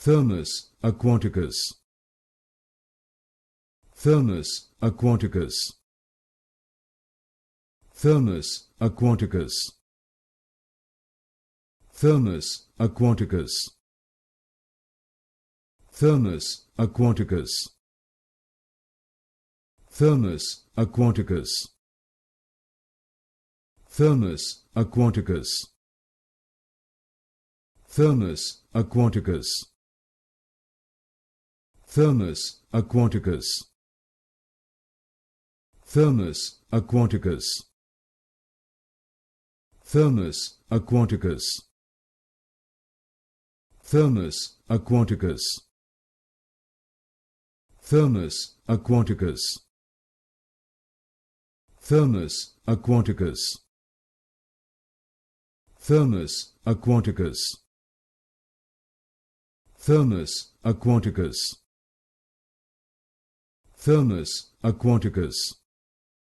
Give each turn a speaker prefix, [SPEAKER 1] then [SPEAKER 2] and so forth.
[SPEAKER 1] Thermus Aquaticus. Thermus Aquaticus. Thermus Aquaticus. Thermus Aquaticus. Thermus Aquaticus. Thermus Aquaticus. Thermus Aquaticus. Thermus Aquaticus. Thermus Aquaticus. Thermus Aquaticus. Thermus Aquaticus. Thermus Aquaticus. Thermus Aquaticus. Thermus Aquaticus. Thermus Aquaticus. Thermus Aquaticus. Thermus Aquaticus.